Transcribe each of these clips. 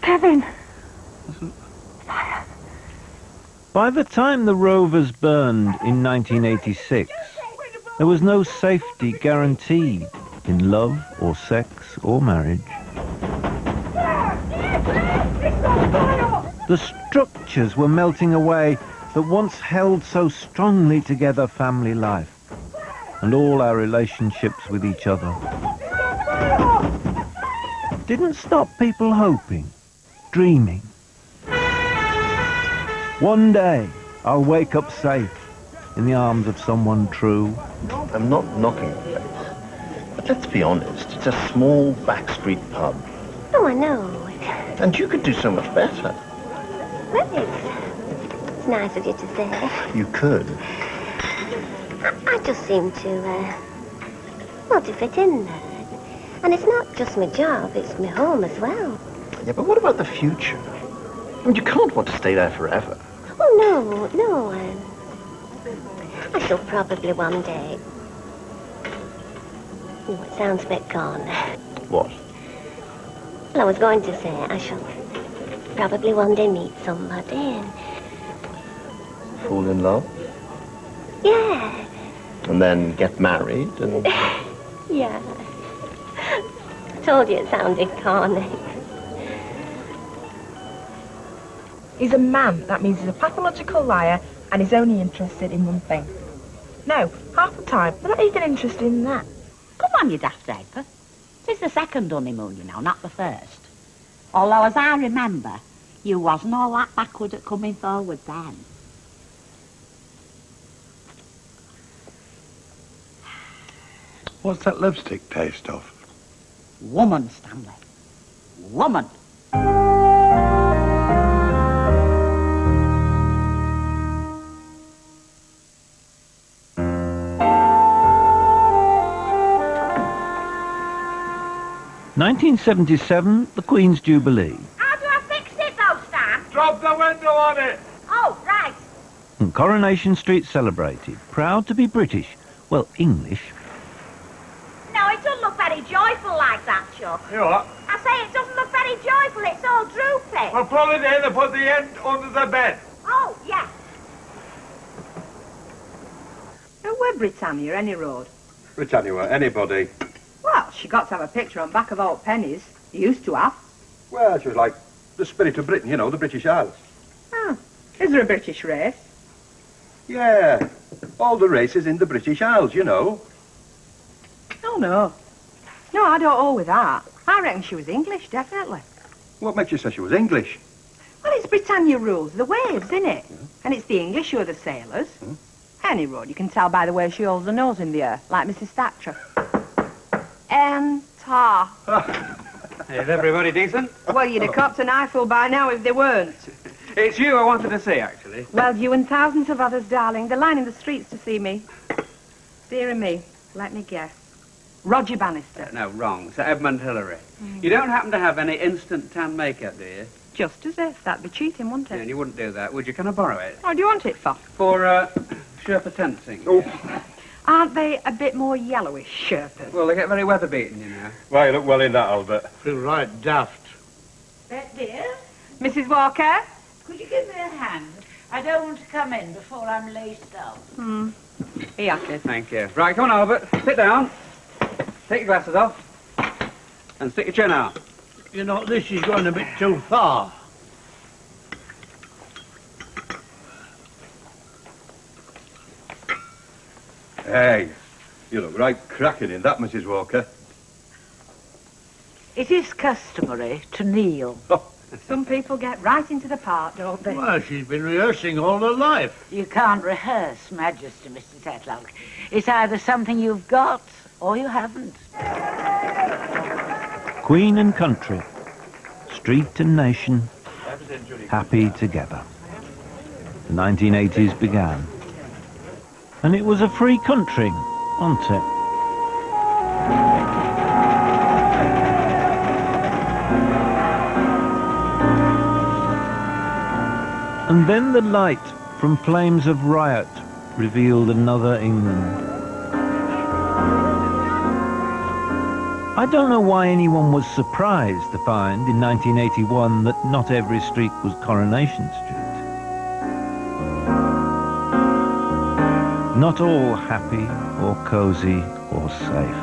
Kevin! Fire. By the time the Rovers burned in 1986, there was no safety guaranteed in love or sex or marriage. The structures were melting away that once held so strongly together family life and all our relationships with each other. Didn't stop people hoping, dreaming. One day I'll wake up safe in the arms of someone true. I'm not knocking the place, but let's be honest, it's a small backstreet pub. Oh, I know. And you could do so much better. Well, it's nice of you to say. You could. I just seem to, to fit in there. And it's not just my job, it's my home as well. Yeah, but what about the future? I mean, you can't want to stay there forever. Oh, no. I shall probably one day... Oh, it sounds a bit gone. What? Well, I was going to say I shall probably one day meet somebody and... Fall in love? Yeah. And then get married and... Yeah. I told you it sounded corny. He's a man. That means he's a pathological liar and he's only interested in one thing. No, half the time, they're not even interested in that. Come on, you daft draper. It's the second honeymoon, you know, not the first. Although, as I remember, you wasn't all that backward at coming forward then. What's that lipstick taste of? Woman, Stanley. Woman. 1977, the Queen's Jubilee. How do I fix it, though, Stan? Drop the window on it! Oh, right. And Coronation Street celebrated, proud to be British, well, English. No, it doesn't look very joyful like that, Chuck. You what? I say it doesn't look very joyful, it's all droopy. Well, pull it in and put the end under the bed. Oh, yeah. Now, where Britannia, any road? Britannia, anybody. Well, she got to have a picture on back of old pennies. You used to have. Well, she was like the spirit of Britain, you know, the British Isles. Oh. Is there a British race? Yeah, all the races in the British Isles, you know. Oh, no. No, I don't hold with that. I reckon she was English, definitely. What makes you say she was English? Well, it's Britannia rules the waves, innit? Yeah. And it's the English who are the sailors. Any road, you can tell by the way she holds her nose in the air, like Mrs. Thatcher. Enter. Is everybody decent? Well, you'd have copped an eyeful by now if they weren't. It's you I wanted to see, actually. Well, you and thousands of others, darling. They're lining the streets to see me. Dear me, let me guess. Roger Bannister. No, wrong. Sir Edmund Hillary. You don't happen to have any instant tan makeup, do you? Just as if. That'd be cheating, wouldn't it? Yeah, and you wouldn't do that, would you? Can I borrow it? What do you want it for? For, Sherpa tensing. Oh. Aren't they a bit more yellowish, Sherpas? Well, they get very weather-beaten, you know. Well, you look well in that, Albert. Feel right daft. Dear, Mrs. Walker? could you give me a hand? I don't want to come in before I'm laced up. Here, kid. Thank you. Right, come on, Albert. Sit down. Take your glasses off. And stick your chin out. You know, this is going a bit too far. Hey, you look right cracking in that, Mrs. Walker. It is customary to kneel. Some people get right into the part, don't they? Well, she's been rehearsing all her life. You can't rehearse Majesty, Mr. Tatlock. It's either something you've got or you haven't. Queen and country, street and nation, happy together. The 1980s began. And it was a free country, wasn't it? And then the light from flames of riot revealed another England. I don't know why anyone was surprised to find in 1981 that not every street was Coronation Street. Not all happy or cosy or safe.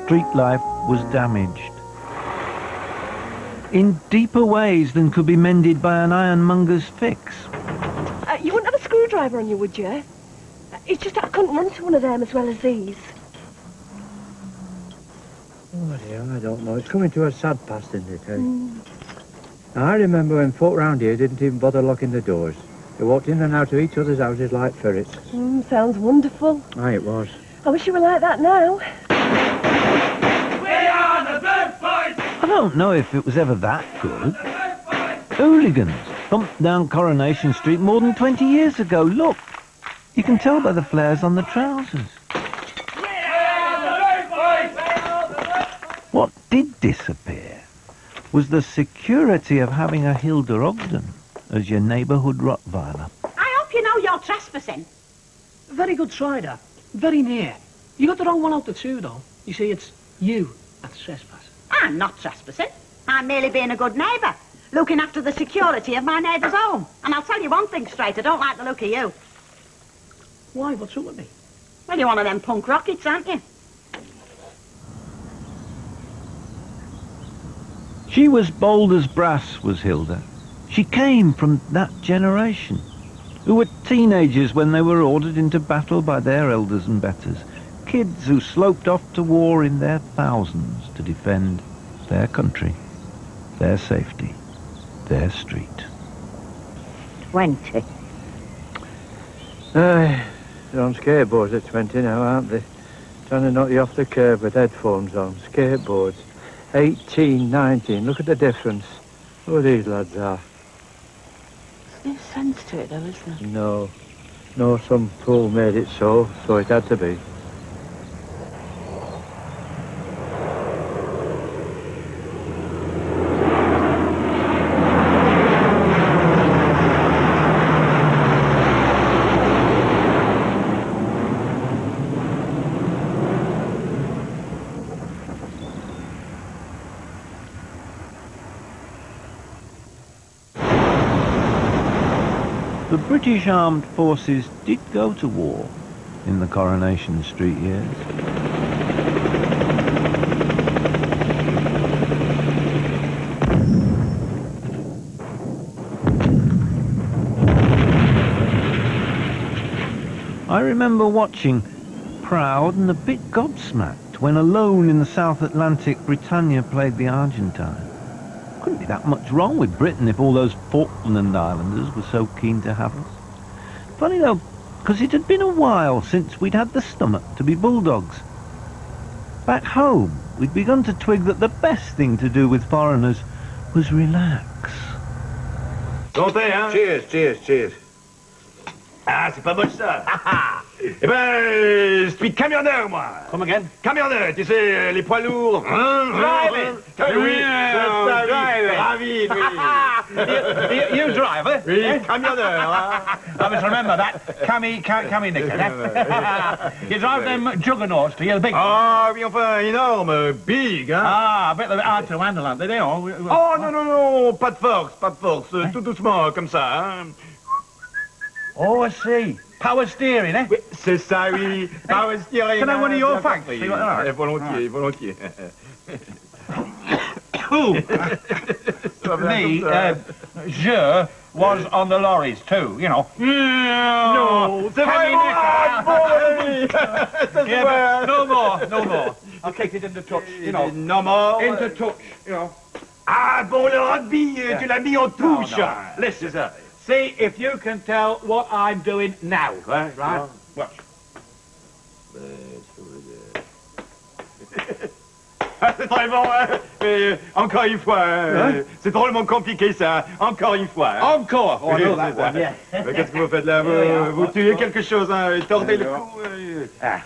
Street life was damaged in deeper ways than could be mended by an ironmonger's fix. You wouldn't have a screwdriver on you, would you? It's just that I couldn't run to one of them as well as these. Oh dear, I don't know. It's coming to a sad pass, isn't it, eh? Now, I remember when folk round here didn't even bother locking the doors. They walked in and out of each other's houses like ferrets. Sounds wonderful. Aye, it was. I wish you were like that now. We are the Blue Boys! I don't know if it was ever that good. Hooligans thumped down Coronation Street more than 20 years ago. Look, you can tell by the flares on the trousers. What did disappear was the security of having a Hilda Ogden as your neighbourhood Rottweiler. I hope you know you're trespassing. Very good strider. Very near. You got the wrong one out the two, though. You see, it's you that's trespassing. I'm not trespassing. I'm merely being a good neighbour, looking after the security of my neighbour's home. And I'll tell you one thing straight, I don't like the look of you. Why? What's up with me? Well, you're one of them punk rockets, aren't you? She was bold as brass, was Hilda. She came from that generation, who were teenagers when they were ordered into battle by their elders and betters. Kids who sloped off to war in their thousands to defend their country, their safety, their street. 20. They're on skateboards at 20 now, aren't they? Trying to knock you off the curb with headphones on. Skateboards. 18, 19. Look at the difference. Who these lads are. There's no sense to it, though, is there? No. No, some fool made it so it had to be. The British Armed Forces did go to war in the Coronation Street years. I remember watching, proud and a bit gobsmacked, when alone in the South Atlantic, Britannia played the Argentine. Couldn't be that much wrong with Britain if all those Falkland Islanders were so keen to have us. Funny though, because it had been a while since we'd had the stomach to be bulldogs. Back home, we'd begun to twig that the best thing to do with foreigners was relax. Santé, hein? Cheers, cheers, cheers. Ah, c'est pas moche ça. Eh ben, je suis camionneur, moi. Come again? Camionneur, tu sais, les poids lourds. Driving. Oui, driving. Ravi, oui. You drive, eh? Oui, camionneur. I must remember that. Cammy knicker, eh? You drive them juggernauts, do you? The big ones? Ah, oui, enfin, énorme, big, hein. Ah, I bet they're hard to handle, aren't they? Oh, non, non, non, pas de force, pas de force. Tout doucement, comme ça, hein. Oh, I see. Power steering, eh? Oui, c'est ça, oui. Power steering. Can I have one of your facts? See what they are? Volontiers, volontiers. Me, je was on the lorries too, you know. No, c'est vrai. Yeah, no more. I'll kick it into touch, you know. No more. Into touch, you know. Ah, bon, le rugby, tu l'as mis en touche. No. Laisse ça. See if you can tell what I'm doing now, right? Watch. C'est très bon, hein? Mais encore une fois, c'est drôlement compliqué ça. Encore une fois. Hein? Encore. Oh, I know that one, yeah. Qu'est-ce que vous faites là? Vous tuez quelque chose, hein? Tordez le cou.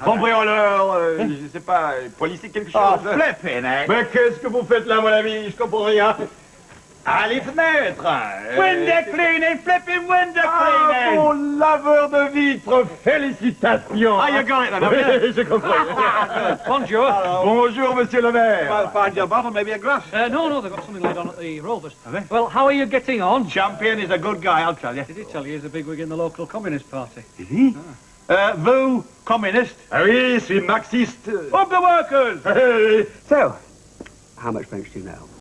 Cambrioleur, je sais pas, policier quelque chose. Oh, flipping, eh? Mais qu'est-ce que vous faites là, mon ami? Je comprends rien. Ah, les fenêtres. Window cleaning, flipping window cleaning. Bon laveur de vitres, félicitations. Ah, you got it then, have you? Oui, j'ai compris. Bonjour. Bonjour, monsieur le maire. Well, find your bottle, maybe a glass. No, they've got something laid on at the Rovers. Have they? Well, how are you getting on? Champion is a good guy, I'll tell you. Did he tell you he's a bigwig in the local Communist Party? Is he? Vous, communist. Ah oui, je suis marxiste. Of the workers! Hey. So, how much French do you know?